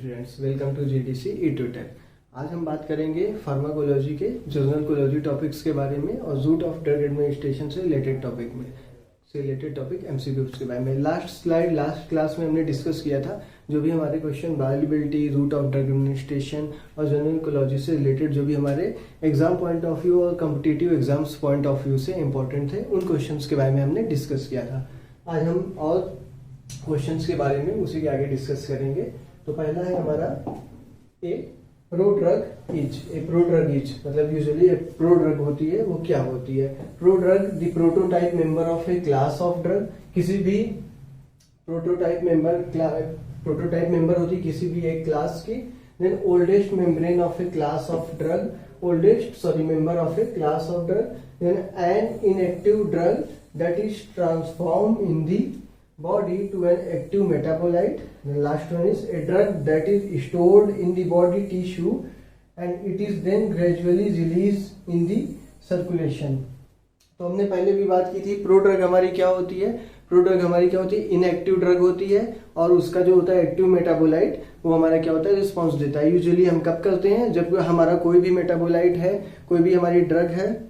Students, welcome to GDC ई2टेक। आज हम बात करेंगे फार्माकोलॉजी के जनरल टॉपिक्स के बारे में और रूट ऑफ ड्रग एडमिनिस्ट्रेशन से रिलेटेड टॉपिक एमसीक्यूज के बारे में। लास्ट क्लास में हमने डिस्कस किया था जो भी हमारे question bioavailability, route of drug administration और जनरल से रिलेटेड जो भी हमारे एग्जाम पॉइंट ऑफ व्यू और competitive exams point of view से इंपॉर्टेंट थे, उन क्वेश्चंस के बारे में हमने डिस्कस किया था। आज हम और क्वेश्चंस के बारे में उसी के आगे डिस्कस करेंगे। तो पहला है हमारा ए प्रोड्रग इच मतलब यूजुअली प्रोड्रग होती है, वो क्या होती है? Prodrug the prototype member of a class of drug. किसी भी प्रोटोटाइप मेंबर होती है किसी भी एक क्लास की। Then oldest membrane of a class of drug, member of a class of drug. Then an inactive drug that is transformed in the body to an active metabolite. The last one is a drug that is stored in the body tissue and it is then gradually released in the circulation. तो हमने पहले भी बात की थी prodrug हमारी क्या होती है। प्रोड्रग हमारी क्या होती है? इनएक्टिव ड्रग होती है और उसका जो होता है एक्टिव मेटाबोलाइट वो हमारा क्या होता है? रिस्पॉन्स देता है। यूजुअली हम कब करते हैं? जब हमारा कोई भी मेटाबोलाइट है, कोई भी हमारी ड्रग है,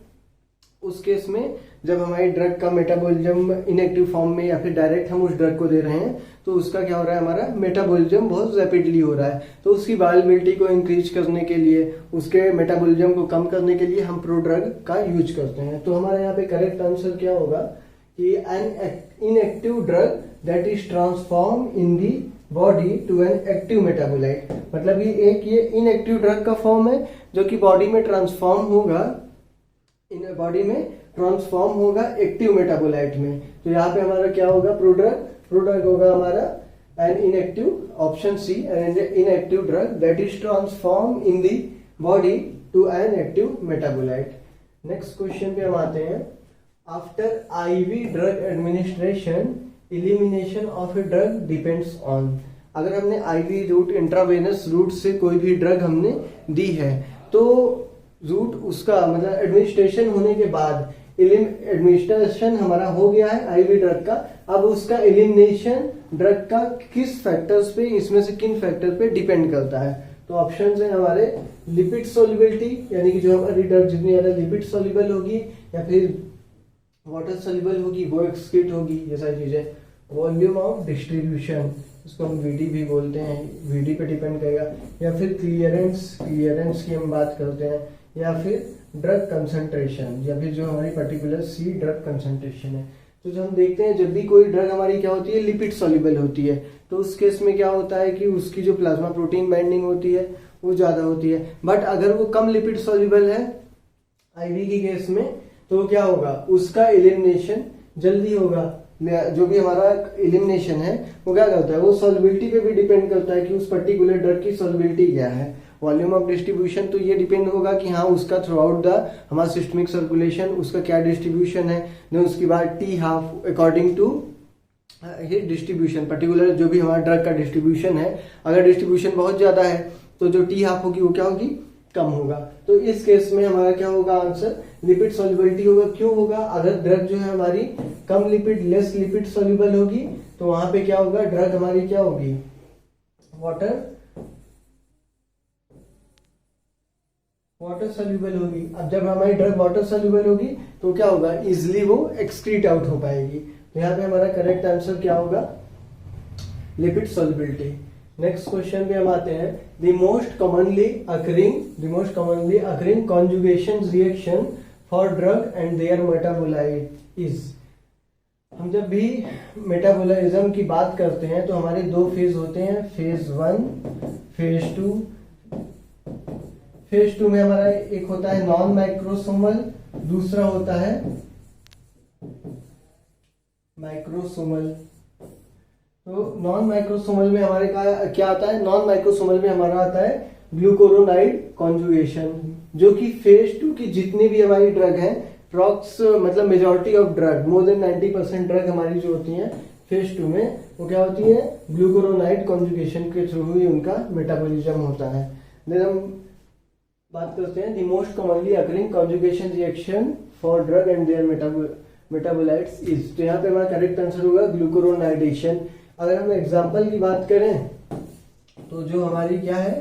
उस केस में जब हमारी ड्रग का मेटाबॉलिज्म इनएक्टिव फॉर्म में या फिर डायरेक्ट हम उस ड्रग को दे रहे हैं तो उसका क्या हो रहा है? हमारा मेटाबॉलिज्म बहुत रैपिडली हो रहा है। तो उसकी बायोअवेलेबिलिटी को इंक्रीज करने के लिए, उसके मेटाबॉलिज्म को कम करने के लिए हम प्रोड्रग का यूज करते हैं। तो हमारे यहाँ पे करेक्ट आंसर क्या होगा कि an inactive drug that is transform in the body to an active metabolite. मतलब ये इनएक्टिव ड्रग का फॉर्म है जो कि बॉडी में ट्रांसफॉर्म होगा एक्टिव मेटाबोलाइट में। तो यहाँ पे हमारा क्या होगा? प्रोड्रग होगा हमारा an inactive, option C, an inactive drug that is transform in the body to an active metabolite. Next question पे हम आते हैं। After IV drug administration elimination of a drug depends on. अगर हमने आईवी रूट, इंट्रावेनस रूट से कोई भी drug हमने दी है तो रूट उसका मतलब एडमिनिस्ट्रेशन होने के बाद, एडमिनिस्ट्रेशन हमारा हो गया है आईवी ड्रग का, अब उसका एलिमिनेशन ड्रग का किस फैक्टर्स पे, इसमें से किन फैक्टर पे डिपेंड करता है? तो ऑप्शंस है हमारे लिपिड सोल्युबिलिटी, यानी कि जो हमारी ड्रग जितनी ज्यादा लिपिड सोल्युबल होगी या फिर वाटर सोल्युबल होगी वो एक्सक्रीट होगी, ये सारी चीजें। वॉल्यूम ऑफ डिस्ट्रीब्यूशन, इसको हम वीडी भी बोलते हैं, वीडी पे डिपेंड करेगा। या फिर क्लियरेंस की हम बात करते हैं। या फिर ड्रग कंसंट्रेशन, या फिर जो हमारी पर्टिकुलर सी ड्रग कंसंट्रेशन है। तो जो हम देखते हैं जब भी कोई ड्रग हमारी क्या होती है? लिपिड सॉल्युबल होती है, तो उस केस में क्या होता है कि उसकी जो प्लाज्मा प्रोटीन बाइंडिंग होती है वो ज्यादा होती है। बट अगर वो कम लिपिड सॉल्युबल है आईवी की केस में तो क्या होगा? उसका एलिमिनेशन जल्दी होगा। जो भी हमारा एलिमिनेशन है वो क्या करता है? वो सॉल्युबिलिटी पे भी डिपेंड करता है कि उस पर्टिकुलर ड्रग की सॉल्युबिलिटी क्या है। वॉल्यूम ऑफ डिस्ट्रीब्यूशन तो ये डिपेंड होगा कि हाँ उसका थ्रू आउट द हमारा सिस्टमिक सर्कुलेशन उसका क्या डिस्ट्रीब्यूशन है। देन उसके बाद T half according to distribution, particular जो भी हमारा ड्रग का डिस्ट्रीब्यूशन है, अगर डिस्ट्रीब्यूशन बहुत ज्यादा है तो जो टी हाफ होगी वो क्या होगी? कम होगा। तो इस केस में हमारा क्या होगा आंसर? लिपिड सॉल्युबिलिटी होगा। क्यों होगा? अगर ड्रग जो है हमारी कम लिपिड, लेस लिपिड सॉल्युबल होगी तो वहां पे क्या होगा? ड्रग हमारी क्या होगी? वाटर सोल्यूबल होगी। अब जब हमारी ड्रग वाटर सोल्यूबल होगी तो क्या होगा? इजिली वो एक्सक्रीट आउट हो पाएगी। तो यहाँ पे हमारा करेक्ट आंसर क्या होगा? Lipid solubility. नेक्स्ट क्वेश्चन पे हम आते हैं। The most commonly occurring conjugation reaction for drug and their metabolite is. हम जब भी मेटाबोलिज्म की बात करते हैं तो हमारे दो फेज होते हैं, फेज 1, फेज 2। फेज 2 में हमारा एक होता है नॉन माइक्रोसोमल, दूसरा होता है माइक्रोसोमल। तो नॉन माइक्रोसोमल में हमारे क्या आता है? नॉन माइक्रोसोमल में हमारा आता है ग्लूकोरोनाइड कॉन्जुगेशन, जो कि फेज 2 की जितनी भी हमारी ड्रग है, मतलब majority of drug, more than 90% drug हमारी जो होती है फेज 2 में वो क्या होती है? ग्लूकोरोनाइड कॉन्जुगेशन के थ्रू ही उनका मेटाबॉलिज्म होता है। देन हम बात करते हैं the most commonly occurring conjugation reaction for drug and their metabolites is. तो यहाँ पे हमारा करेक्ट आंसर होगा ग्लूकोरोनाइडेशन। अगर हम एग्जांपल की बात करें तो जो हमारी क्या है,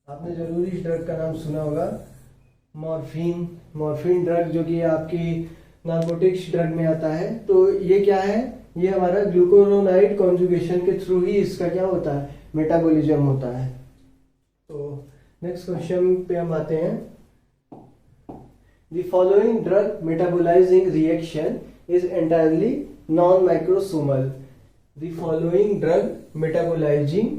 आपने जरूर इस ड्रग का नाम सुना होगा, मॉर्फिन। मॉर्फिन ड्रग जो कि आपकी नार्कोटिक्स ड्रग में आता है। तो ये क्या है, ये हमारा ग्लूकोरोनाइड कॉन्जुगेशन के थ्रू ही इसका क्या होता है, मेटाबॉलिज्म होता है। तो नेक्स्ट क्वेश्चन पे हम आते हैं। The following drug metabolizing reaction is entirely non-microsomal. The following drug metabolizing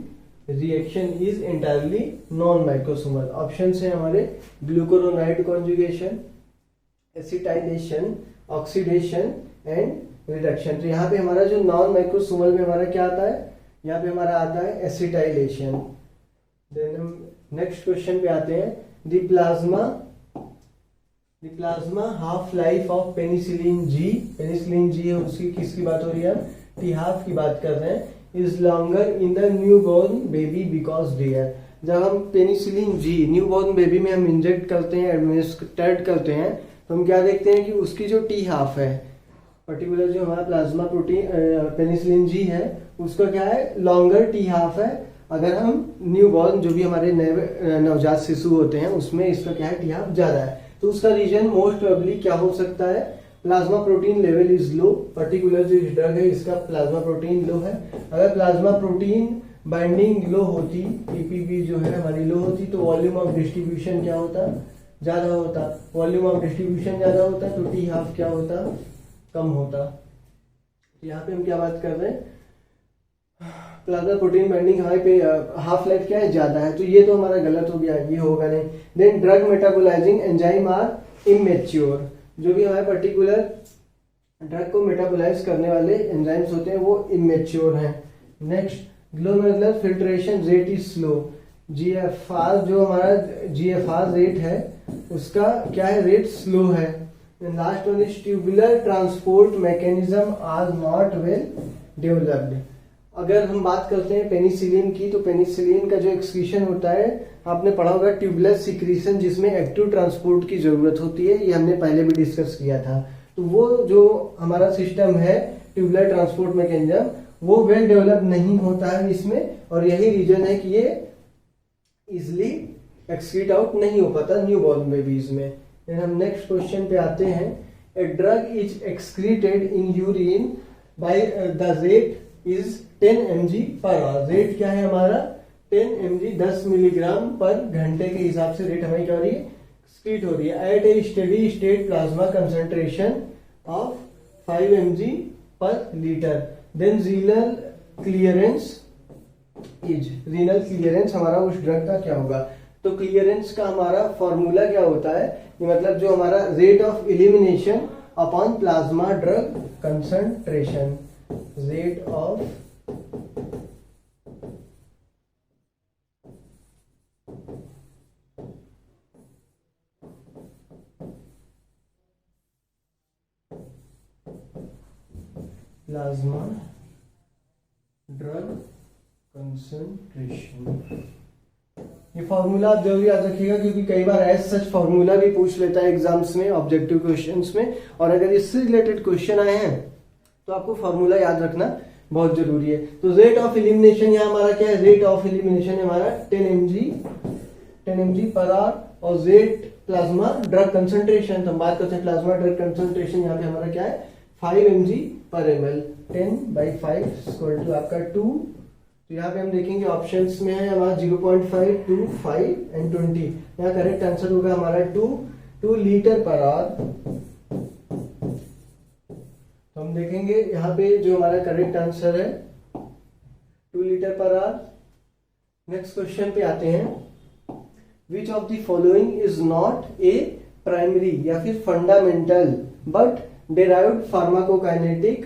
reaction is entirely non-microsomal. Options है हमारे glucuronide conjugation, acetylation, oxidation and reduction. तो यहाँ पे हमारा जो नॉन माइक्रोसोमल में हमारा क्या आता है, यहाँ पे हमारा आता है एसिटाइलेशन। देन हम नेक्स्ट क्वेश्चन पे आते हैं। The plasma half life of penicillin G, penicillin G है उसकी किसकी बात हो रही है, टी हाफ की बात कर रहे हैं, is longer in the newborn baby because dear. जब हम penicillin G newborn baby में हम इंजेक्ट करते हैं, एडमिनिस्ट्रेट करते हैं, तो हम क्या देखते हैं कि उसकी जो टी हाफ है, पर्टिकुलर जो हमारा प्लाज्मा प्रोटीन पेनिसिलिन जी है, उसका क्या है, लॉन्गर टी हाफ है। अगर हम न्यू बॉर्न जो भी हमारे नए नवजात शिशु होते हैं उसमें इसका क्या है, टी हाफ ज्यादा है। तो उसका रीजन मोस्ट प्रोबेबली क्या हो सकता है, plasma protein level is low. Particular जो ड्रग है इसका प्लाज्मा प्रोटीन लो है। अगर प्लाज्मा प्रोटीन बाइंडिंग लो होती, पीपीबी जो है हमारी लो होती, तो वॉल्यूम ऑफ डिस्ट्रीब्यूशन क्या होता, ज्यादा होता। वॉल्यूम ऑफ डिस्ट्रीब्यूशन ज्यादा होता तो टी हाफ क्या होता, कम होता। यहाँ पे हम क्या बात कर रहे हैं, प्लाज्मा प्रोटीन बाइंडिंग हमारे पे हाफ लाइफ क्या है, ज्यादा है। तो ये तो हमारा गलत हो गया, ये होगा नहीं। Then drug metabolising enzyme are immature. जो भी हमारे पर्टिकुलर ड्रग को मेटाबोलाइज करने वाले एंजाइम्स होते हैं वो इमेच्योर हैं। Next glomerular filtration rate is slow. GFR जो हमारा जीएफआर रेट है उसका क्या है, रेट स्लो है। Last one is tubular transport mechanism are not well developed. अगर हम बात करते हैं पेनिसिलिन की, तो पेनिसिलिन का जो एक्सक्रीशन होता है, आपने पढ़ा होगा ट्यूबुलर सिक्रीशन, जिसमें एक्टिव ट्रांसपोर्ट की जरूरत होती है। ये हमने पहले भी डिस्कस किया था। तो वो जो हमारा सिस्टम है ट्यूबुलर ट्रांसपोर्ट मैकेनिज्म, वो वेल डेवलप नहीं होता है इसमें, और यही रीजन है कि ये इजिली एक्सक्रीट आउट नहीं हो पाता न्यू बॉर्न बेबीज में। फिर हम नेक्स्ट क्वेश्चन पे आते हैं। A drug is excreted in urine by the rate is 10 mg per hour. Rate क्या है हमारा, 10 mg 10 मिलीग्राम पर घंटे के हिसाब से रेट हमारी क्या हो रही है, एक्सक्रीट हो रही है। At a steady state plasma concentration of 5 mg per litre. Then renal clearance is, renal clearance हमारा उस ड्रग का क्या होगा। तो क्लियरेंस का हमारा फॉर्मूला क्या होता है, मतलब जो हमारा rate of elimination upon plasma drug concentration, rate of plasma drug concentration. ये फॉर्मूला आप जरूर याद रखिएगा, क्योंकि कई बार एज सच फॉर्मूला भी पूछ लेता है एग्जाम्स में, ऑब्जेक्टिव क्वेश्चंस में। और अगर इससे रिलेटेड क्वेश्चन आए हैं तो आपको फॉर्मूला याद रखना बहुत जरूरी है। तो रेट ऑफ एलिमिनेशन यहाँ हमारा क्या है, रेट ऑफ एलिमिनेशन हमारा 10 mg पर आवर, और रेट प्लाज्मा ड्रग कंसंट्रेशन, तो हम बात करते हैं प्लाज्मा ड्रग कंसंट्रेशन, यहाँ पे हमारा क्या है 5 mg पर ml। 10/5 इक्वल टू आपका 2। तो यहाँ पे हम देखेंगे ऑप्शंस में है हमारा 0.5, 2, 5 एंड 20। यहाँ करेक्ट आंसर होगा हमारा 2 लीटर पर आवर। तो हम देखेंगे यहाँ पे जो हमारा करेक्ट आंसर है 2 litre per hour. Next question पे आते हैं। Which of the following is not a primary या फिर fundamental but derived pharmacokinetic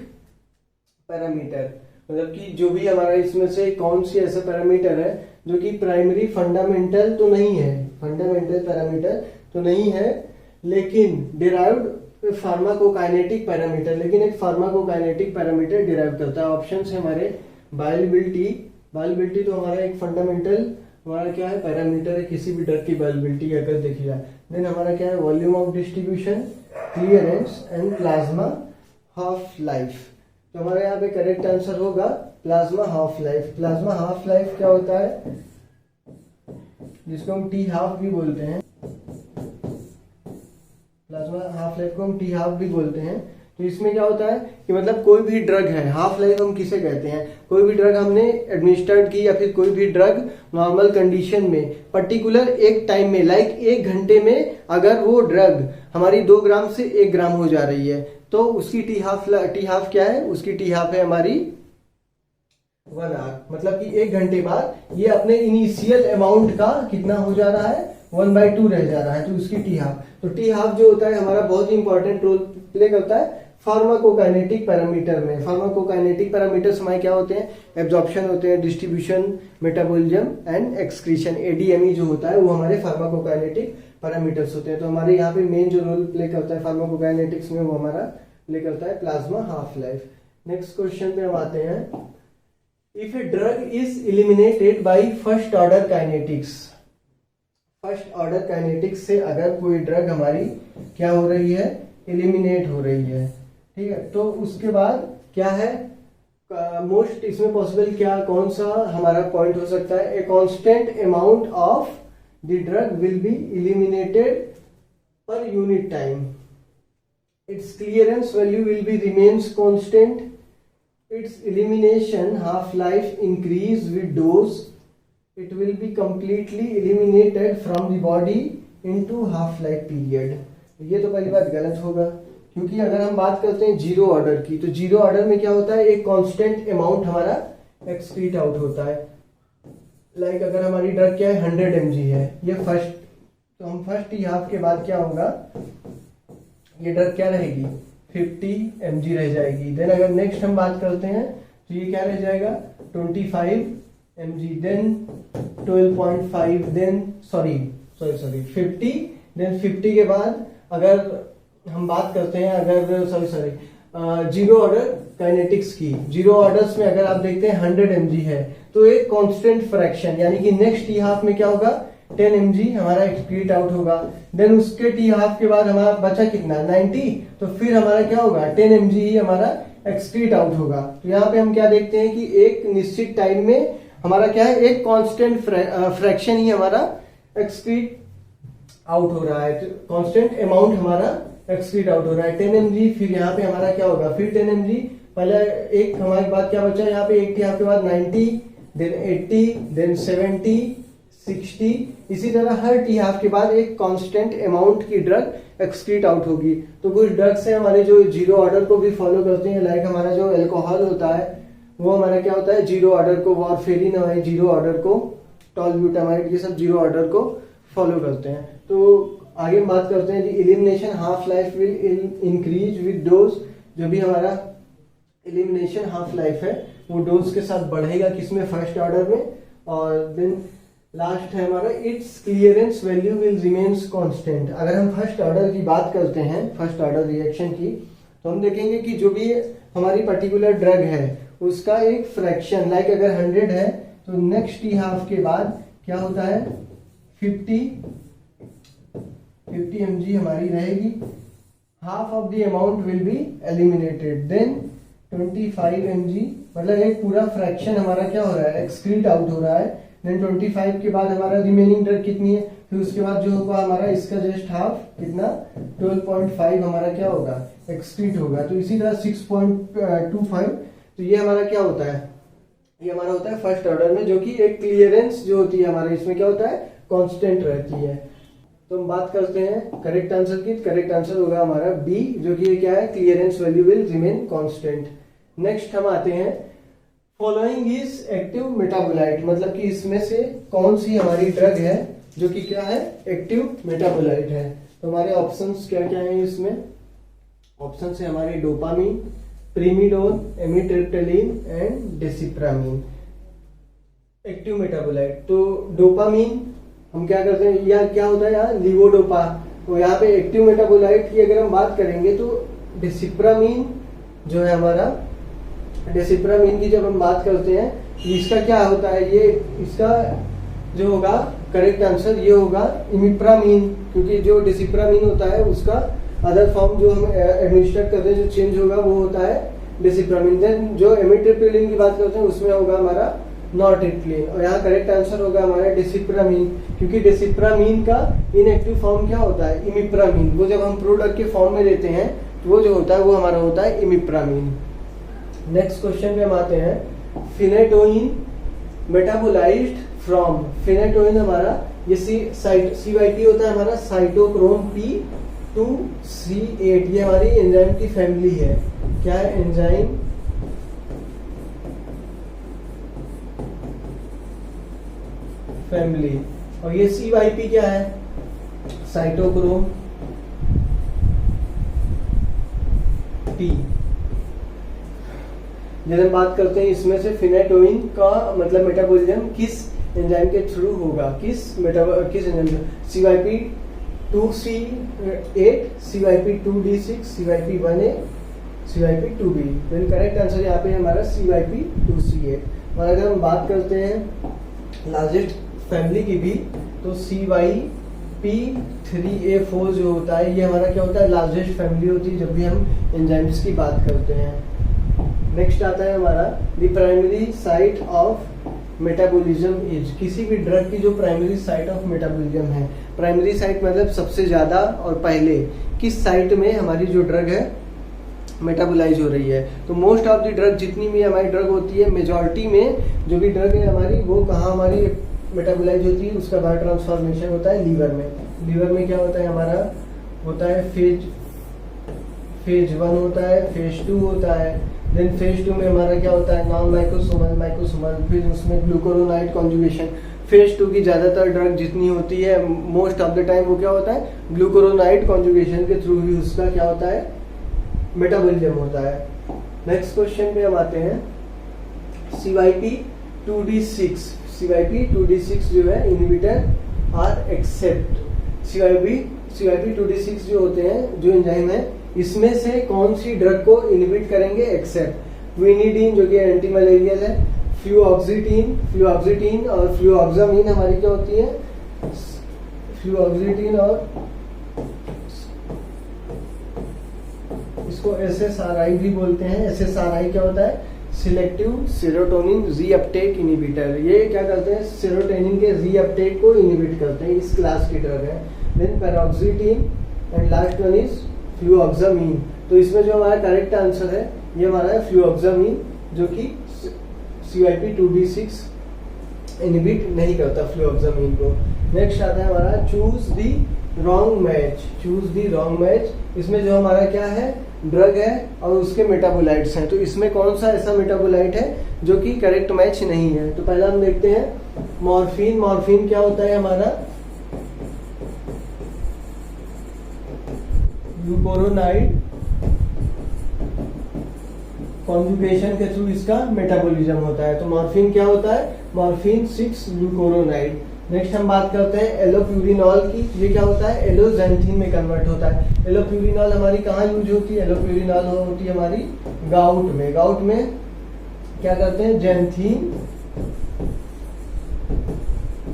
parameter. मतलब कि जो भी हमारा इसमें से कौन सी ऐसा पैरामीटर है जो कि प्राइमरी फंडामेंटल तो नहीं है, फंडामेंटल पैरामीटर तो नहीं है, लेकिन डेराइव्ड फार्माकोकाइनेटिक पैरामीटर, लेकिन एक फार्माकोकाइनेटिक पैरामीटर डिराइव करता है। ऑप्शन है हमारे बायोबिलिटी, बायोबिलिटी तो हमारा एक फंडामेंटल हमारा क्या है पैरामीटर है किसी भी ड्रग की बायोबिलिटी अगर देखिएगा। देन हमारा क्या है volume of distribution, clearance and plasma half life. तो हमारे यहाँ पे करेक्ट आंसर होगा plasma half life. Plasma half life क्या होता है, जिसको हम टी हाफ भी बोलते हैं, प्लाज्मा हाफ लाइफ को हम टी हाफ भी बोलते हैं। तो इसमें क्या होता है कि मतलब कोई भी ड्रग है, हाफ लाइफ हम किसे कहते हैं, कोई भी ड्रग हमने एडमिनिस्टर्ड की या फिर कोई भी ड्रग नॉर्मल कंडीशन में पर्टिकुलर एक टाइम में लाइक 1 घंटे में अगर वो ड्रग हमारी 2 ग्राम से 1 ग्राम हो जा रही है तो उसकी टी हाफ क्या है, उसकी टी हाफ है हमारी 1 आवर। मतलब कि 1 घंटे बाद ये अपने इनिशियल अमाउंट का कितना हो जा रहा है, 1/2 रह जा रहा है, तो उसकी टी हाफ। तो टी हाफ जो होता है हमारा बहुत ही इंपॉर्टेंट रोल प्ले करता है फार्माकोकाइनेटिक पैरामीटर में। फार्माकोकाइनेटिक पैरामीटर्स हमारे क्या होते हैं, एब्जॉर्प्शन होते हैं, distribution, metabolism and excretion, ADME जो होता है वो हमारे फार्माकोकाइनेटिक पैरामीटर्स होते हैं। तो हमारे यहाँ पे मेन जो रोल प्ले करता है फार्माकोकाइनेटिक्स में वो हमारा प्ले करता है plasma half life. Next question पे हम आते हैं, if a drug is eliminated by first order kinetics. First order kinetics से अगर कोई ड्रग हमारी क्या हो रही है, एलिमिनेट हो रही है, ठीक है, तो उसके बाद क्या है मोस्ट इसमें पॉसिबल क्या कौन सा हमारा पॉइंट हो सकता है, a constant amount of the drug will be eliminated per unit time, it's clearance value will be remains constant, it's elimination half life increase with dose, it will be completely eliminated from the body into half life period। ये तो पहली बात गलत होगा, क्योंकि अगर हम बात करते हैं जीरो ऑर्डर की, तो जीरो ऑर्डर में क्या होता है, एक कांस्टेंट अमाउंट हमारा एक्सक्रीट आउट होता है। लाइक अगर हमारी ड्रग क्या है 100 mg है, ये फर्स्ट, तो हम फर्स्ट टी हाफ के बाद क्या होगा, ये ड्रग क्या रहेगी 50 mg रह जाएगी। देन अगर नेक्स्ट हम बात करते हैं तो ये क्या रह जाएगा 25 mg, then 12.5, then sorry 50, then 50 के बाद अगर हम बात करते हैं अगर जीरो ऑर्डर काइनेटिक्स की, जीरो ऑर्डर्स में अगर आप देखते हैं 100 mg है तो एक कांस्टेंट फ्रैक्शन यानी कि नेक्स्ट टी हाफ में क्या होगा 10 mg हमारा एक्सक्रीट आउट होगा। देन उसके टी हाफ के बाद हमारा बचा कितना 90, तो फिर हमारा क्या होगा 10 mg ही हमारा एक्सक्रीट आउट होगा। तो यहाँ पे हम क्या देखते हैं कि एक निश्चित टाइम में हमारा क्या है एक कांस्टेंट फ्रैक्शन ही हमारा एक्सक्रीट आउट हो रहा है, कांस्टेंट अमाउंट हमारा एक्सक्रीट आउट हो रहा है 10 mg। फिर यहाँ पे हमारा क्या होगा फिर 10 mg, पहले एक हमारे बाद क्या बचा यहाँ पे एक टी हाफ के बाद 90, देन 80, देन 70, 60, इसी तरह हर टी हाफ के बाद एक कांस्टेंट अमाउंट की ड्रग एक्सक्रीट आउट होगी। तो कुछ ड्रग्स है हमारे जो जीरो ऑर्डर को भी फॉलो करते हैं, लाइक हमारा जो अल्कोहल होता है वो हमारा क्या होता है जीरो ऑर्डर को, वारफेरिन है जीरो ऑर्डर को, टॉलब्यूटामाइड, ये सब जीरो ऑर्डर को फॉलो करते हैं। तो आगे हम बात करते हैं elimination half life will increase with dose. जो भी हमारा एलिमिनेशन हाफ लाइफ है वो डोज के साथ बढ़ेगा किसमें फर्स्ट ऑर्डर में। और देन लास्ट है हमारा it's clearance value will remains constant. अगर हम फर्स्ट ऑर्डर की बात करते हैं, फर्स्ट ऑर्डर रिएक्शन की, तो हम देखेंगे कि जो भी हमारी पर्टिकुलर ड्रग है उसका एक फ्रैक्शन, लाइक अगर 100 है तो नेक्स्ट टी हाफ के बाद क्या होता है 50 mg हमारी रहेगी, half of the amount will be eliminated, then 25 mg, मतलब एक पूरा फ्रैक्शन हमारा क्या हो रहा है एक्सक्रीट आउट हो रहा है। देन 25 के बाद हमारा रिमेनिंग ड्रग कितनी है, फिर उसके बाद जो होगा हमारा इसका जस्ट हाफ कितना 12.5 हमारा क्या होगा एक्सक्रीट होगा। तो इसी तरह 6.25, तो ये हमारा क्या होता है, ये हमारा होता है फर्स्ट ऑर्डर में, जो कि एक क्लियरेंस जो होती है हमारे इसमें क्या होता है कांस्टेंट रहती है। तो हम बात करते हैं करेक्ट आंसर की, करेक्ट आंसर होगा हमारा बी, जो कि क्या है clearance value will remain constant. Next हम आते हैं फॉलोइंग इज एक्टिव मेटाबोलाइट, मतलब कि इसमें से कौन सी हमारी ड्रग है जो कि क्या है एक्टिव मेटाबोलाइट है। तो हमारे ऑप्शंस क्या क्या हैं इसमें, ऑप्शन है हमारे dopamine, primidone, amitriptyline and desipramine. Active metabolite, तो डोपामीन हम क्या करते हैं, या क्या होता है यहाँ लिवोडोपा, तो यहाँ पे एक्टिव मेटाबोलाइट की अगर हम बात करेंगे तो डेसिप्रामीन जो है हमारा, डेसिप्रामीन की जब हम बात करते हैं तो इसका क्या होता है, ये इसका जो होगा करेक्ट आंसर ये होगा इमिप्रामीन, क्योंकि जो डेसिप्रामीन होता है उसका अदर फॉर्म जो हम एडमिनिस्ट्रेट करते हैं जो चेंज होगा वो होता है डिसिप्रामिन। देन जो एमिट्रिप्टिलिन की बात करते हैं उसमें होगा हमारा नॉरट्रिप्टिलिन, और यहाँ करेक्ट आंसर होगा हमारा डिसिप्रामिन, क्योंकि डिसिप्रामिन का इनएक्टिव फॉर्म क्या होता है, इमिप्रामिन। वो जब हम प्रोडक्ट के फॉर्म में लेते हैं तो वो जो होता है वो हमारा होता है इमिप्रामिन। नेक्स्ट क्वेश्चन पे हम आते हैं, फिनेटोइन मेटाबोलाइज्ड फ्रॉम। फिनेटोइन हमारा ये CYP होता है हमारा साइटोक्रोम P2C8, ये हमारी एंजाइम की फैमिली है। क्या है, एंजाइम फैमिली। और ये CYP क्या है, साइटोक्रोम P। जब हम बात करते हैं इसमें से फिनेटोइन का मतलब मेटाबॉलिज्म किस एंजाइम के थ्रू होगा, किस enzyme, CYP2C8, CYP2D6, CYP1A, CYP2B। तो करेक्ट आंसर यहाँ पे हमारा CYP2C8। और अगर हम बात करते हैं लार्जेस्ट फैमिली की भी, तो CYP3A4 जो होता है ये हमारा क्या होता है, लार्जेस्ट फैमिली होती है जब भी हम एंजाइम्स की बात करते हैं। नेक्स्ट आता है हमारा the primary site of metabolism is. किसी भी ड्रग की जो प्राइमरी साइट ऑफ मेटाबॉलिज्म है, प्राइमरी साइट मतलब सबसे ज्यादा और पहले किस साइट में हमारी जो ड्रग है मेटाबोलाइज हो रही है। तो मोस्ट ऑफ द ड्रग, जितनी भी हमारी ड्रग होती है, मेजॉरिटी में जो भी ड्रग है हमारी, वो कहाँ हमारी मेटाबोलाइज होती है, उसका बायो ट्रांसफॉर्मेशन होता है लीवर में। लीवर में क्या होता है हमारा, होता है फेज 1 होता है, फेज 2 होता है। देन फेज 2 में हमारा क्या होता है, नॉन माइक्रोसोमल, माइक्रोसोमल, फिर उसमें ग्लूकोरोनाइड कॉन्जुगेशन। फेज 2 की ज्यादातर ड्रग जितनी होती है मोस्ट ऑफ द टाइम वो क्या होता है, ग्लूकोरोनाइड कॉन्जुगेशन के थ्रू ही उसका क्या होता है, मेटाबॉलिज्म होता है। नेक्स्ट क्वेश्चन पे हम आते हैं, CYP2D6। CYP2D6 जो है इनहिबिटर आर एक्सेप्ट। CYP2D6 जो होते हैं, जो एंजाइम है, इसमें से कौन सी ड्रग को इनहिबिट करेंगे, एक्सेप्ट। क्विनिडीन जो कि एंटी मलेरियल है, फ्लूऑक्सीटीन और फ्लूऑक्सामीन हमारी क्या होती है, फ्लूऑक्सीटीन और इसको SSRI भी बोलते हैं। SSRI क्या होता है, सिलेक्टिव सेरोटोनिन रीअपटेक इनहिबिटर। ये क्या करते हैं, सेरोटोनिन के रीअपटेक को इनहिबिट करते हैं, इस क्लास की ड्रग है। Then paroxetine and last one is fluvoxamine. तो इसमें जो हमारा करेक्ट आंसर है ये हमारा है फ्लूऑक्सामीन, जो कि CYP2D6 इनहिबिट नहीं करता फ्लूऑक्सामीन को। नेक्स्ट आता है हमारा चूज दी रॉन्ग मैच। चूज दी रॉन्ग मैच, इसमें जो हमारा क्या है, ड्रग है और उसके मेटाबोलाइट्स हैं। तो इसमें कौन सा ऐसा मेटाबोलाइट है जो कि करेक्ट मैच नहीं है। तो पहला हम देखते हैं मॉर्फिन। मॉर्फिन क्या होता है हमारा, ग्लूकोरोनाइड कॉन्जुगेशन के थ्रू इसका मेटाबॉलिज्म होता है। तो मॉर्फिन क्या होता है, मॉर्फिन 6 ग्लूकोरोनाइड। नेक्स्ट हम बात करते हैं एलोप्यूरिनॉल की। ये क्या होता है, एलोजेंथिन में कन्वर्ट होता है। एलोप्यूरिनॉल हमारी कहाँ यूज होती है, एलोप्यूरिनॉल होती है हमारी गाउट में। गाउट में क्या करते हैं, जेंथिन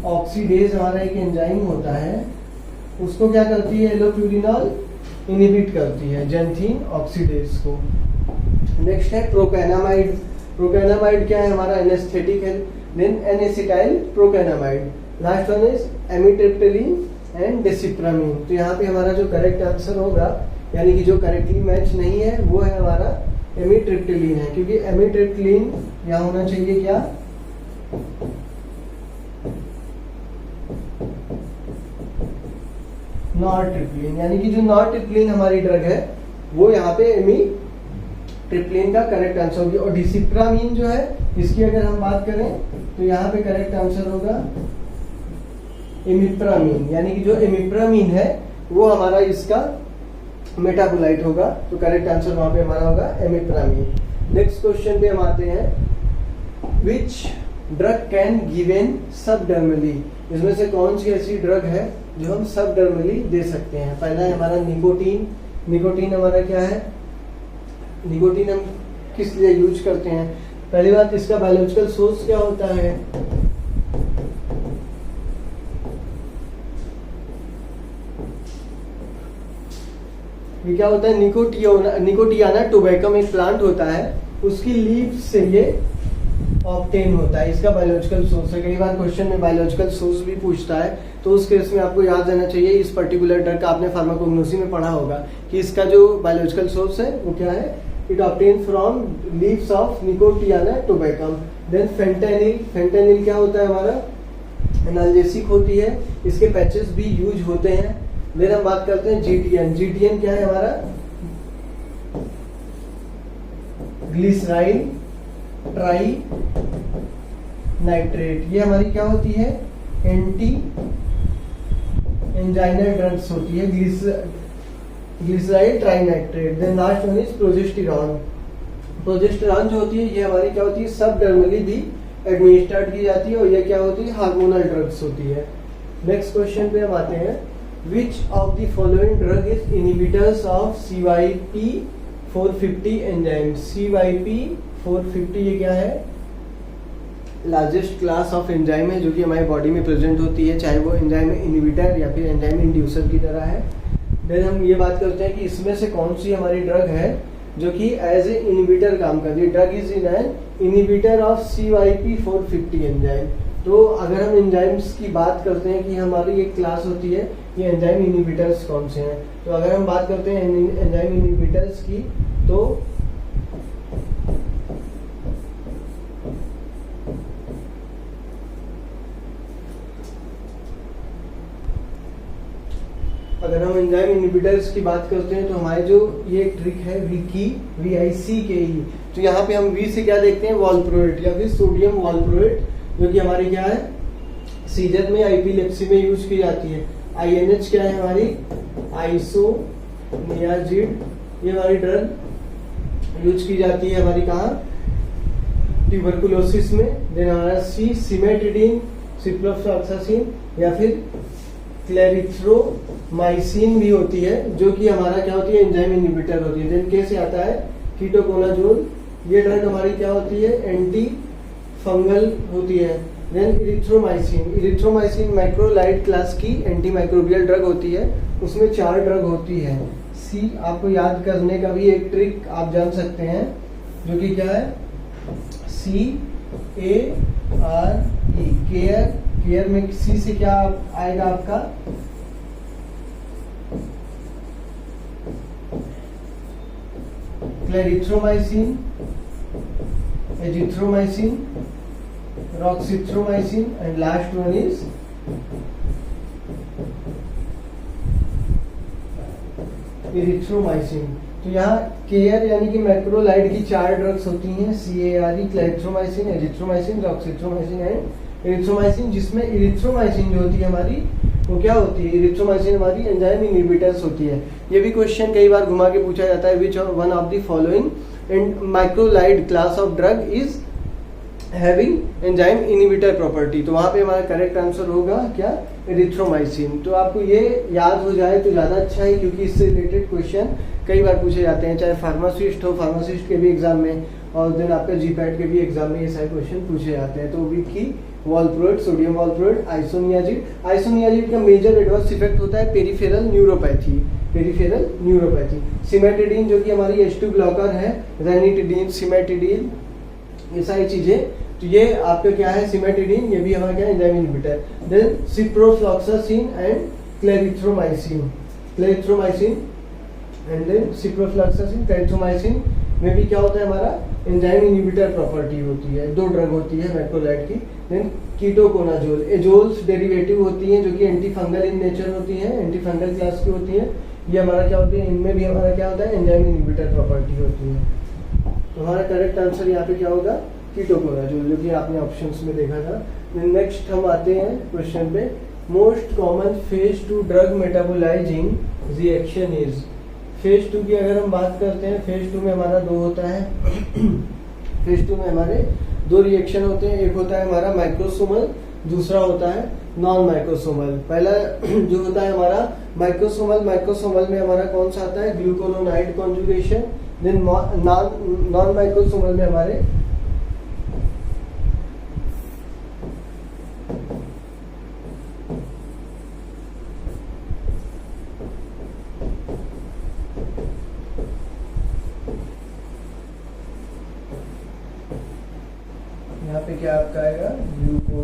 ऑक्सीडेज हमारा एक एंजाइम होता है, उसको क्या करती है एलोप्यूरिनॉल, इनहिबिट करती है जेंथिन ऑक्सीडेज को। नेक्स्ट है प्रोकेनामाइड। प्रोकेनामाइड क्या है हमारा, एनेस्थेटिक है। Then N acetyl procainamide. Last one is amitriptyline and desipramine. तो यहाँ पे हमारा जो करेक्ट आंसर होगा, यानी कि जो करेक्टली मैच नहीं है, वो है हमारा एमिट्रिप्टिलिन है, क्योंकि एमिट्रिप्टिलिन यहाँ होना चाहिए क्या, नॉरट्रिप्टिलिन, यानी कि जो नॉरट्रिप्टिलिन हमारी ड्रग है वो यहाँ पे एमिट्रिप्टिलिन का करेक्ट आंसर होगी। और डिसिप्रामिन जो है, इसकी अगर हम बात करें तो यहाँ पे करेक्ट आंसर होगा इमिप्रामिन, यानी कि जो इमिप्रामिन है वो हमारा इसका मेटाबोलाइट होगा। तो करेक्ट आंसर वहां पे हमारा होगा इमिप्रामिन। नेक्स्ट क्वेश्चन पे हम आते हैं, विच ड्रग कैन गिवन सबडर्मली। इसमें से कौन सी ऐसी ड्रग है जो हम सबडर्मली दे सकते हैं। पहला है हमारा निकोटीन। निकोटीन हमारा क्या है, निकोटीन हम किस लिए यूज करते हैं, पहली बात इसका बायोलॉजिकल सोर्स क्या होता है, ये क्या होता है, निकोटियाना टोबैकम एक प्लांट होता है, उसकी लीफ से ये ऑब्टेन होता है, इसका बायोलॉजिकल सोर्स है। कई बार क्वेश्चन में बायोलॉजिकल सोर्स भी पूछता है, तो उस केस में आपको याद रहना चाहिए इस पर्टिकुलर ड्रग का, आपने फार्माकोग्नोसी में पढ़ा होगा कि इसका जो बायोलॉजिकल सोर्स है वो क्या है, it obtain from leaves of Nicotiana tabacum. Then fentanyl, fentanyl क्या होता है हमारा, एनाल्जेसिक होती है, इसके पैचेस भी यूज होते हैं। देन हम बात करते हैं जीटीएन, जीटीएन क्या है हमारा, ग्लिसराइल ट्राई नाइट्रेट, ये हमारी क्या होती है, एंटी एंजाइनल ड्रग्स होती है, glyceryl trinitrate. Then last one is progesterone, progesterone जो होती है ये हमारी क्या होती है, सब डर्मली भी एडमिनिस्ट्रेट की जाती है, और ये क्या होती है, हार्मोनल ड्रग्स होती है। नेक्स्ट क्वेश्चन पे हम आते हैं, which of the following drug is inhibitors of CYP450 enzyme. CYP450 ये क्या है, लार्जेस्ट क्लास ऑफ एंजाइम है जो कि हमारी बॉडी में प्रेजेंट होती है, चाहे वो एंजाइम इनहिबिटर या फिर एंजाइम इंड्यूसर की तरह है। देन हम ये बात करते हैं कि इसमें से कौन सी हमारी ड्रग है जो कि एज ए इनहिबिटर काम करती है, drug is in an inhibitor of CYP450 enzyme. तो अगर हम एंजाइम्स की बात करते हैं कि हमारी एक क्लास होती है, ये एंजाइम इनहिबिटर्स कौन से हैं, तो अगर हम बात करते हैं एंजाइम इनहिबिटर्स की, तो अगर हम एंजाइम इनहिबिटर्स की बात करते हैं तो हमारे जो ये ट्रिक है विकी VICKE, तो यहाँ पे हम वी से क्या देखते हैं, वॉल्प्रोएट या फिर सोडियम वॉल्प्रोएट, जो कि हमारी क्या है, सीजर में एपिलेप्सी में यूज की जाती है। INH क्या है हमारी, आइसोनियाजिड, ये हमारी ड्रग यूज की जाती है हमारी कहाँ, ट्यूबरकुलोसिस में। देन हमारा C सिमेटिडीन, सिप्रोफ्लॉक्सासिन या फिर क्लेरिथ्रोमाइसिन भी होती है, जो कि हमारा क्या होती है, एंजाइम इनहिबिटर होती है। देन कैसे आता है, कीटोकोनाजोल, ये ड्रग हमारी क्या होती है, एंटी फंगल होती है। Then erythromycin, erythromycin macrolide class की एंटी माइक्रोबियल ड्रग होती है, उसमें 4 ड्रग होती है। C आपको याद करने का भी एक ट्रिक आप जान सकते हैं, जो कि क्या है, CARE, केयर, केयर में C से क्या आएगा आपका, clarithromycin, azithromycin, roxithromycin and last one is erythromycin. तो यहाँ केयर यानी कि मैक्रोलाइड की 4 ड्रग्स होती हैं, CARE, clarithromycin, azithromycin, roxithromycin and erythromycin, जिसमें इरिथ्रोमाइसिन जो होती है हमारी वो क्या होती है, इरिथ्रोमाइसिन हमारी एंजाइम इनहिबिटर्स होती है। ये भी क्वेश्चन कई बार घुमा के पूछा जाता है, which one of the following and macrolide class of drug is having enzyme inhibitor property, तो वहां पे हमारा करेक्ट आंसर होगा क्या, इरिथ्रोमाइसिन। तो आपको ये याद हो जाए तो ज्यादा अच्छा है, क्योंकि इससे रिलेटेड क्वेश्चन कई बार पूछे जाते हैं, चाहे फार्मासिस्ट हो, फार्मासिस्ट के भी एग्जाम में, और देन आपका GPAT के भी एग्जाम में ये सारे क्वेश्चन पूछे जाते हैं। तो विकी वॉल्प्रोएट, सोडियम वॉल्प्रोएट, आइसोनियाजिड, आइसोनियाजिड का मेजर एडवर्स इफेक्ट होता है peripheral neuropathy, peripheral neuropathy. Cimetidine जो कि हमारी H2 ब्लॉकर है, रेनिटिडीन, सिमेटिडीन, ये सारी चीजें, तो ये आपका क्या है, सिमेटिडीन, ये भी हमारा क्या है, enzyme inhibitor. Then ciprofloxacin and clarithromycin, clarithromycin and then ciprofloxacin, clarithromycin में भी क्या होता है हमारा, एंजाइम इनहिबिटर प्रॉपर्टी होती है, 2 ड्रग होती है मैक्रोलाइड की। देन कीटोकोनाजोल, एजोल्स डेरिवेटिव होती हैं, जो कि एंटी फंगल इन नेचर होती है, एंटी फंगल क्लास की होती है, ये हमारा क्या होती है, इनमें भी हमारा क्या होता है, एंजाइम इनहिबिटर प्रॉपर्टी होती है। तो हमारा करेक्ट आंसर यहाँ पे क्या होगा, कीटोकोनाजोल, जो कि आपने ऑप्शंस में देखा था। नेक्स्ट हम आते हैं क्वेश्चन पे, most common phase 2 drug metabolising reaction is. Phase 2 की अगर हम बात करते हैं, फेज 2 में हमारा 2 होता है फेज 2 में हमारे 2 रिएक्शन होते हैं, एक होता है हमारा माइक्रोसोमल, दूसरा होता है नॉन माइक्रोसोमल। पहला जो होता है हमारा माइक्रोसोमल, माइक्रोसोमल में हमारा कौन सा आता है, glucuronide conjugation. Then non microsomal में हमारे यहाँ पे क्या आपका आएगा, ग्लूकोरोनाइड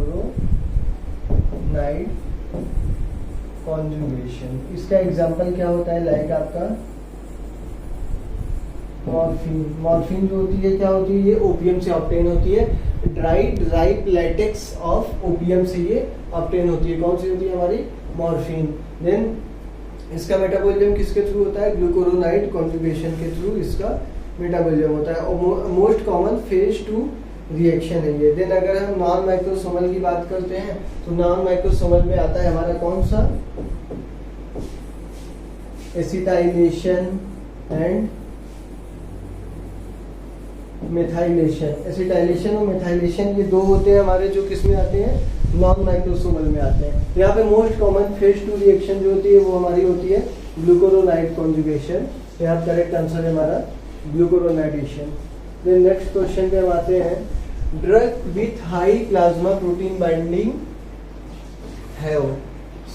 कॉन्जुगेशन। इसका एग्जांपल क्या होता है, लाइक आपका मॉर्फिन। मॉर्फिन जो होती है क्या होती है, ये ओपियम से ऑब्टेन होती है, dried ripe latex of opium से ये ऑब्टेन होती है। कौन सी होती है हमारी, मॉर्फिन। देन इसका मेटाबॉलिज्म किसके थ्रू होता है, ग्लूकोरोनाइड कॉन्जुगेशन के थ्रू इसका मेटाबॉलिज्म होता है, और मोस्ट कॉमन फेज 2 रिएक्शन है ये। देन अगर हम नॉन माइक्रोसोमल की बात करते हैं तो नॉन माइक्रोसोमल में आता है हमारा कौन सा, एसिटाइलेशन एंड मेथाइलेशन। एसिटाइलेशन और मेथाइलेशन ये दो होते हैं हमारे, जो किस में आते हैं, नॉन माइक्रोसोमल में आते हैं। तो यहाँ पे मोस्ट कॉमन फेज 2 रिएक्शन जो होती है वो हमारी होती है ग्लूकोरोनाइड कॉन्जुगेशन। यहाँ करेक्ट आंसर है हमारा ग्लूकोरोनाइडेशन। देन नेक्स्ट क्वेश्चन पे हम आते हैं, drug with high plasma protein binding have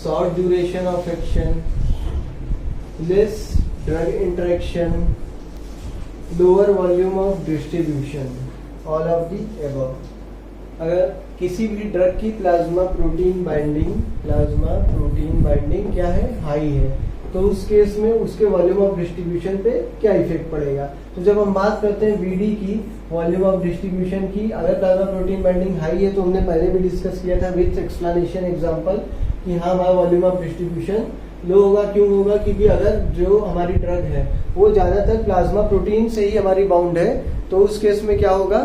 short duration of action, less drug interaction, lower volume of distribution, all of the above. अगर किसी भी ड्रग की प्लाज्मा प्रोटीन बाइंडिंग क्या है, हाई है, तो उस केस में उसके वॉल्यूम ऑफ डिस्ट्रीब्यूशन पे क्या इफेक्ट पड़ेगा। तो जब हम बात करते हैं वीडी की, वॉल्यूम ऑफ डिस्ट्रीब्यूशन की, अगर प्लाज्मा प्रोटीन बाइंडिंग हाई है तो हमने पहले भी डिस्कस किया था विथ एक्सप्लेनेशन एग्जांपल कि हाँ हमारा वॉल्यूम ऑफ डिस्ट्रीब्यूशन लो होगा। क्यों होगा, क्योंकि अगर जो हमारी ड्रग है वो ज्यादातर प्लाज्मा प्रोटीन से ही हमारी बाउंड है, तो उस केस में क्या होगा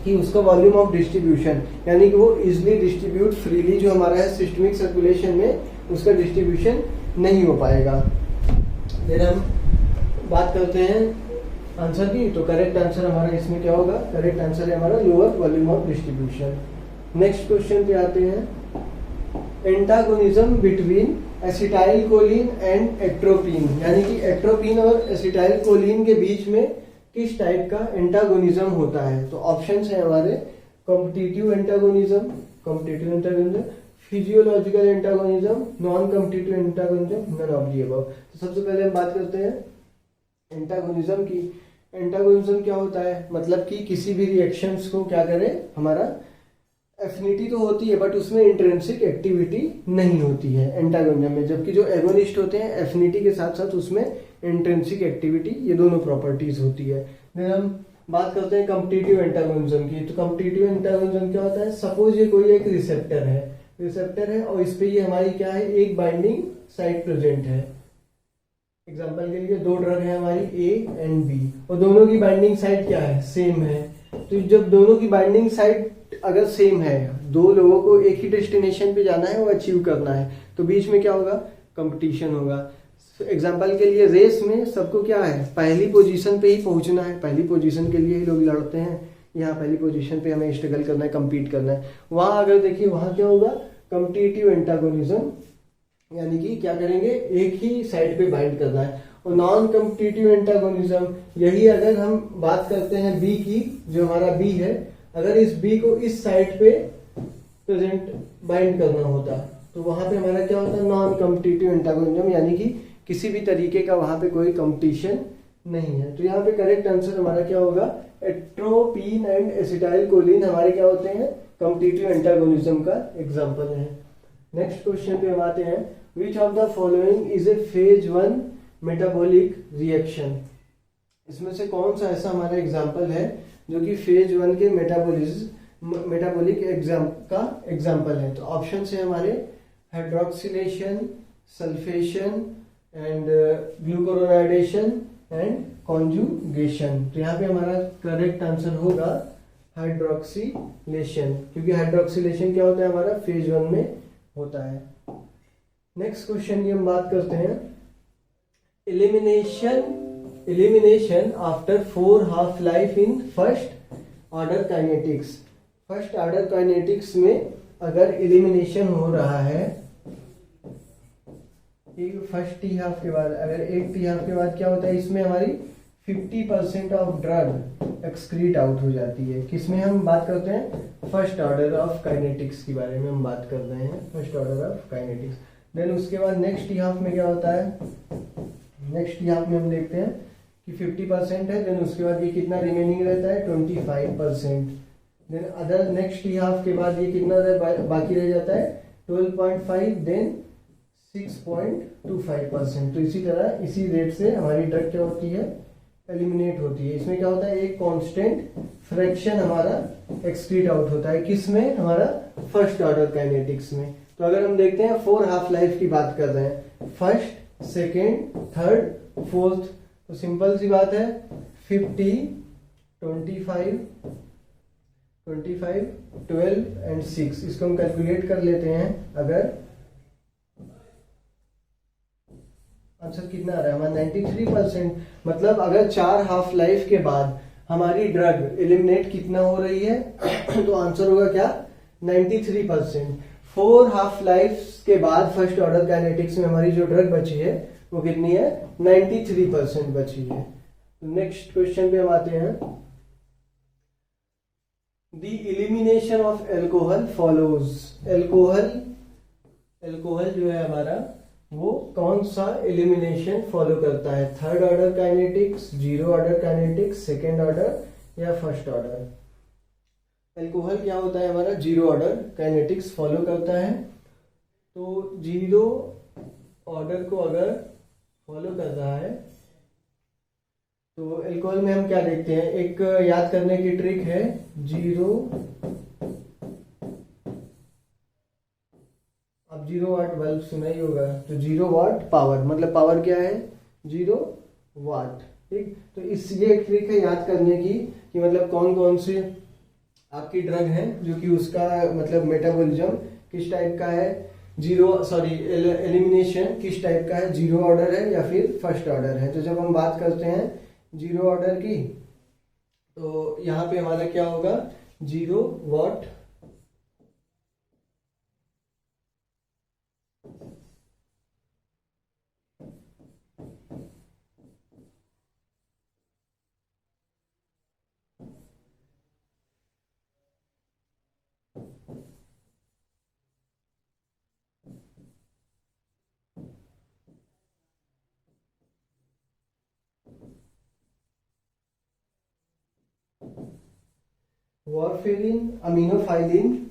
कि उसका वॉल्यूम ऑफ डिस्ट्रीब्यूशन यानी कि वो इजिली डिस्ट्रीब्यूट फ्रीली जो हमारा है सिस्टमिक सर्कुलेशन में, उसका डिस्ट्रीब्यूशन नहीं हो पाएगा। फिर हम बात करते हैं आंसर की, तो करेक्ट आंसर हमारा इसमें क्या होगा, करेक्ट आंसर है हमारा lower volume of distribution. Next question पे आते हैं, antagonism between acetyl choline and atropine, यानी कि एट्रोपिन और एसिटाइल कोलिन के बीच में किस टाइप का एंटागोनिज्म होता है। तो ऑप्शंस है हमारे, competitive antagonism, physiological antagonism, non competitive antagonism, none of the above. तो सबसे पहले हम बात करते हैं एंटागोनिज्म की। एंटागोनिज्म क्या होता है, मतलब कि किसी भी रिएक्शंस को क्या करे, हमारा एफिनिटी तो होती है बट उसमें इंट्रिंसिक एक्टिविटी नहीं होती है एंटागोनिज्म में, जबकि जो एगोनिस्ट होते हैं एफिनिटी के साथ साथ उसमें इंट्रिंसिक एक्टिविटी, ये दोनों प्रॉपर्टीज होती है। फिर हम बात करते हैं कॉम्पिटिटिव एंटागोनिज्म की। तो कॉम्पिटिटिव एंटागोनिज्म क्या होता है, सपोज ये कोई एक रिसेप्टर है और इस पे ये हमारी क्या है, एक बाइंडिंग साइट प्रेजेंट है। एग्जांपल के लिए दो ड्रग है हमारी ए एंड बी, और दोनों की बाइंडिंग साइट क्या है, सेम है। तो जब दोनों की बाइंडिंग साइट अगर सेम है, दो लोगों को एक ही डेस्टिनेशन पे जाना है, वो अचीव करना है, तो बीच में क्या होगा, कंपटीशन होगा। एग्जांपल के लिए रेस में सबको क्या है, पहली पोजीशन पे ही पहुंचना है, पहली पोजीशन के लिए ही लोग लड़ते हैं, यहाँ पहली पोजीशन पे हमें स्ट्रगल करना है, compete करना है। वहां अगर देखिए वहां क्या होगा, कॉम्पिटिटिव एंटागोनिज्म, यानी कि क्या करेंगे, एक ही साइड पे बाइंड करना है। और नॉन कॉम्पिटिटिव एंटागोनिज्म, यही अगर हम बात करते हैं बी की, जो हमारा बी है, अगर इस बी को इस साइड पे प्रेजेंट बाइंड करना होता तो वहां पे हमारा क्या होता है, नॉन कॉम्पिटिटिव एंटागोनिज्म, यानी कि किसी भी तरीके का वहां पे कोई कंपटीशन नहीं है। तो यहाँ पे करेक्ट आंसर हमारा क्या होगा, एट्रोपिन एंड एसिटाइल कोलिन हमारे क्या होते हैं, कॉम्पिटिटिव एंटागोनिज्म का एग्जांपल है। नेक्स्ट क्वेश्चन पे हम आते हैं, which of the following is A phase 1 metabolic reaction. इसमें से कौन सा ऐसा हमारा एग्जांपल है जो कि फेज 1 के मेटाबॉलिक का एग्जांपल है। तो ऑप्शन है हमारे hydroxylation, sulphation and glucuronidation and conjugation. तो यहाँ पे हमारा करेक्ट आंसर होगा हाइड्रोक्सिलेशन, क्योंकि हाइड्रोक्सिलेशन क्या होता है, हमारा फेज 1 में होता है। नेक्स्ट क्वेश्चन की हम बात करते हैं, elimination after 4 half life in first order kinetics. First order kinetics में अगर एलिमिनेशन हो रहा है फर्स्ट टी हाफ के बाद, अगर एक टी हाफ के बाद क्या होता है, इसमें हमारी 50% ऑफ ड्रग एक्सक्रीट आउट हो जाती है। किसमें हम बात करते हैं, फर्स्ट ऑर्डर ऑफ काइनेटिक्स के बारे में हम बात कर रहे हैं, first order of kinetics. Then उसके बाद नेक्स्ट टी हाफ में क्या होता है, नेक्स्ट टी हाफ में हम देखते हैं कि 50% है, देन उसके बाद ये कितना रिमेनिंग रहता है, 25%। Then other next T half के बाद ये कितना बाकी रह जाता है 12.5, देन 6.25%। तो इसी तरह इसी रेट से हमारी ड्रग क्या होती है, एलिमिनेट होती है। इसमें क्या होता है, एक कांस्टेंट फ्रैक्शन हमारा एक्सक्रीट आउट होता है, किसमें, हमारा फर्स्ट ऑर्डर काइनेटिक्स में। तो अगर हम देखते हैं 4 हाफ लाइफ की बात कर रहे हैं, फर्स्ट, सेकेंड, थर्ड, फोर्थ, तो सिंपल सी बात है 50, 25, 12 एंड 6, इसको हम कैलकुलेट कर लेते हैं। अगर आंसर कितना आ रहा है हमारा 93%, मतलब अगर 4 हाफ लाइफ के बाद हमारी ड्रग एलिमिनेट कितना हो रही है तो आंसर होगा क्या, 93%। 4 हाफ लाइफ के बाद फर्स्ट ऑर्डर काइनेटिक्स में हमारी जो ड्रग बची है वो कितनी है, 93% बची है। नेक्स्ट क्वेश्चन पे हम आते हैं। The elimination of alcohol follows. Alcohol जो है हमारा वो कौन सा एलिमिनेशन फॉलो करता है, third order kinetics, zero order kinetics, second order या फर्स्ट ऑर्डर। एल्कोहल क्या होता है हमारा, जीरो ऑर्डर काइनेटिक्स फॉलो करता है। तो जीरो ऑर्डर को अगर फॉलो कर रहा है तो एल्कोहल में हम क्या देखते हैं, एक याद करने की ट्रिक है, जीरो, अब 0 वाट बल्ब सुना ही होगा, तो 0 वाट पावर, मतलब पावर क्या है, 0 वाट। ठीक, तो इस ये एक ट्रिक है याद करने की कि मतलब कौन कौन से आपकी ड्रग है जो कि उसका मतलब मेटाबॉलिज्म किस टाइप का है, एलिमिनेशन किस टाइप का है, जीरो ऑर्डर है या फिर फर्स्ट ऑर्डर है। तो जब हम बात करते हैं जीरो ऑर्डर की, तो यहाँ पे हमारा क्या होगा, 0 वाट वॉरफेरिन, अमीनोफाइलिन।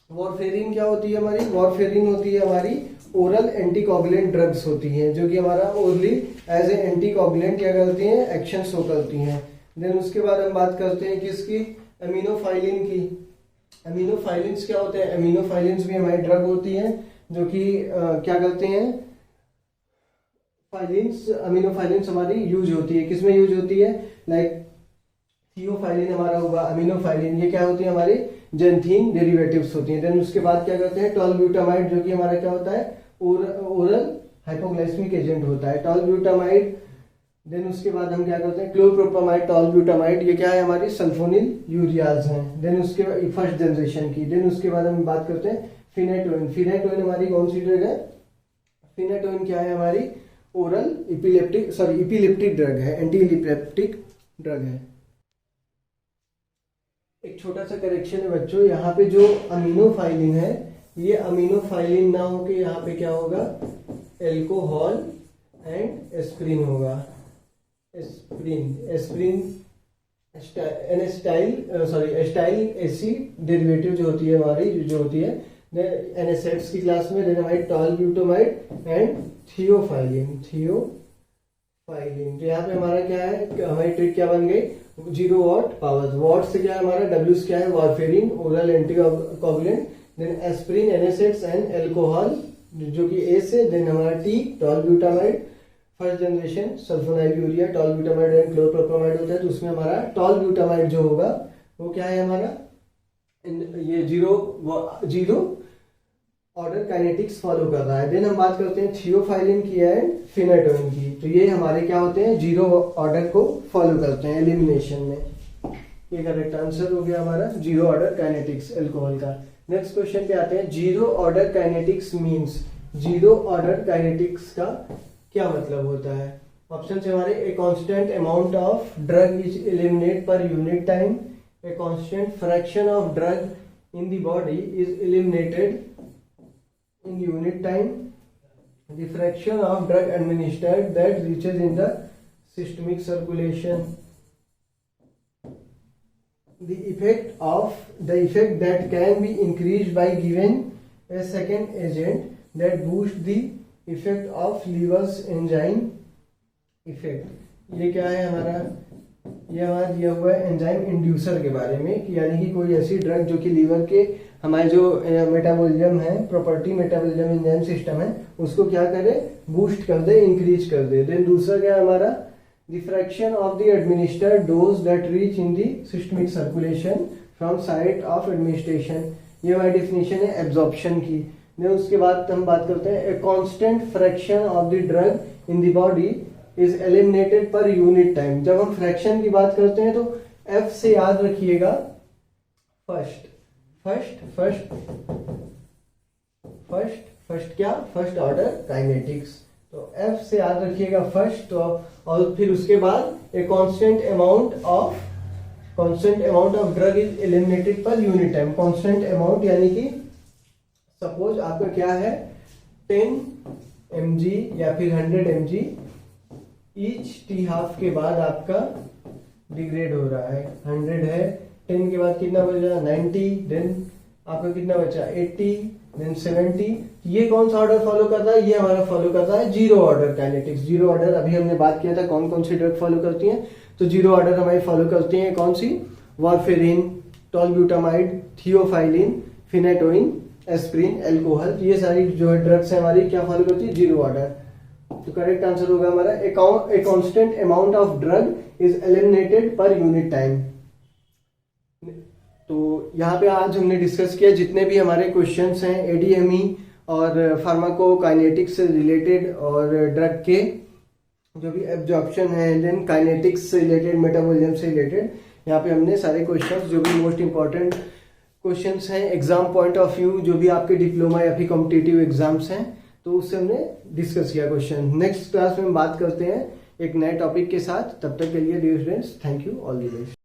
वॉरफेरिन क्या होती है हमारी, वॉरफेरिन होती है हमारी ओरल एंटीकोगुलेंट ड्रग्स होती हैं जो कि हमारा ओरली एज ए एंटीकोगुलेंट क्या करती हैं, एक्शन शो करती हैं। देन उसके बाद हम बात करते हैं किसकी, अमीनोफाइलिन की। अमीनोफाइलिन्स क्या होते हैं, अमीनोफाइलिन्स भी हमारी ड्रग होती हैं जो कि क्या करते हैं, फाइलिन्स, अमीनोफाइलिन्स हमारी यूज होती है, किसमें यूज होती है, लाइक थियोफाइलिन हमारा होगा, अमीनोफाइलिन ये क्या होती है हमारी जेंथीन डेरिवेटिव्स होती हैं। देन उसके बाद क्या करते हैं, टॉलब्यूटामाइड जो कि हमारा क्या होता है, ओरल हाइपोग्लाइसेमिक एजेंट होता है, टॉलब्यूटामाइड। देन उसके बाद हम क्या करते हैं, क्लोरोप्रोपामाइड, टॉलब्यूटामाइड ये क्या है हमारी सल्फोनिल यूरियाज हैं। देन उसके बाद फर्स्ट जनरेशन की। देन उसके बाद हम बात करते हैं फिनेटोइन। फिनेटोइन हमारी कौन सी ड्रग है, फिनेटोइन क्या है हमारी ओरल इपिलेप्टिक ड्रग है, एंटी इपिलेप्टिक ड्रग है। एक छोटा सा करेक्शन है बच्चों, यहाँ पे जो अमीनोफाइलिन है ये अमीनोफाइलिन ना हो के यहाँ पे क्या होगा, एल्कोहल एंड एस्प्रिन होगा। एस्प्रिन एस्टाइल एसिड डेरिवेटिव जो होती है हमारी, जो होती है एनएसएड्स की क्लास में। देन हमारी टॉलब्यूटामाइड एंड थियोफाइलिन। तो यहाँ पे हमारा क्या है, हमारी ट्रिक क्या बन गई, 0 वाट पावर। वाट से क्या है हमारा, डब्ल्यू क्या है, warfarin oral anticoagulant. Then aspirin, NSAIDs and alcohol जो कि ए से। देन हमारा T, tolbutamide, first generation sulphonyl urea, tolbutamide and chlorpropamide होता है। तो उसमें हमारा टॉलब्यूटामाइड जो होगा वो क्या है हमारा, ये जीरो ऑर्डर काइनेटिक्स फॉलो कर रहा है। देन हम बात करते हैं थियोफाइलिन की एंड फिनेटोइन की। तो ये हमारे क्या होते हैं, जीरो ऑर्डर को फॉलो करते हैं एलिमिनेशन में। ये करेक्ट आंसर हो गया हमारा जीरो ऑर्डर काइनेटिक्स एल्कोहल का। नेक्स्ट क्वेश्चन पे आते हैं, zero order kinetics means, zero order kinetics का क्या मतलब होता है। ऑप्शन है हमारे, a constant amount of drug is eliminate per unit time, a constant fraction of drug in the body is eliminated in unit time, the fraction of drug administered that reaches in the systemic circulation. the effect that can be increased by giving a second agent that boost the effect of liver's enzyme effect. ये क्या है हमारा, ये हमारा दिया हुआ है enzyme inducer के बारे में, कि यानी कि कोई ऐसी ड्रग जो कि लीवर के हमारे जो मेटाबॉलिज्म है, प्रॉपर्टी मेटाबॉलिज्म एंजाइम सिस्टम है, उसको क्या करे, बूस्ट कर दे, इंक्रीज कर दे. देन दूसरा क्या है हमारा, the fraction of the administered dose that reach in the systemic circulation from site of administration. ये हमारी डेफिनेशन है एब्जॉर्प्शन की. देन उसके बाद हम बात करते हैं a constant fraction of the drug in the body is eliminated per unit time. जब हम फ्रैक्शन की बात करते हैं तो एफ से याद रखिएगा फर्स्ट क्या, फर्स्ट ऑर्डर काइनेटिक्स. तो एफ से याद रखिएगा फर्स्ट. तो और फिर उसके बाद a constant amount of drug is eliminated per unit time. Constant amount यानी कि सपोज आपका क्या है 10 mg या फिर 100 mg ईच टी हाफ के बाद आपका डिग्रेड हो रहा है. 100 है, 10 के बाद कितना बचा 90, देन आपका कितना बचा 80, देन 70. ये कौन सा ऑर्डर फॉलो करता है, ये हमारा फॉलो करता है zero order kinetics. Zero order अभी हमने बात किया था कौन कौन सी ड्रग फॉलो करती हैं. तो जीरो ऑर्डर हमारी फॉलो करती हैं कौन सी, warfarin, tolbutamide, theophylline, phenytoin, aspirin, alcohol. ये सारी जो है ड्रग्स है हमारी क्या फॉलो करती है, जीरो ऑर्डर. तो करेक्ट आंसर होगा हमारा a constant amount of drug is eliminated per unit time. तो यहाँ पे आज हमने डिस्कस किया जितने भी हमारे क्वेश्चंस हैं एडीएमई और फार्माकोकाइनेटिक्स से रिलेटेड और ड्रग के जो भी एब्जॉर्प्शन है, देन काइनेटिक्स से रिलेटेड, मेटाबॉलिज्म से रिलेटेड. यहाँ पे हमने सारे क्वेश्चंस जो भी मोस्ट इंपॉर्टेंट क्वेश्चंस हैं एग्जाम पॉइंट ऑफ व्यू, जो भी आपके डिप्लोमा या फिर कॉम्पिटिटिव एग्जाम्स हैं, तो उससे हमने डिस्कस किया क्वेश्चन. नेक्स्ट क्लास में हम बात करते हैं एक नए टॉपिक के साथ. तब तक के लिए dear friends, thank you, all the best.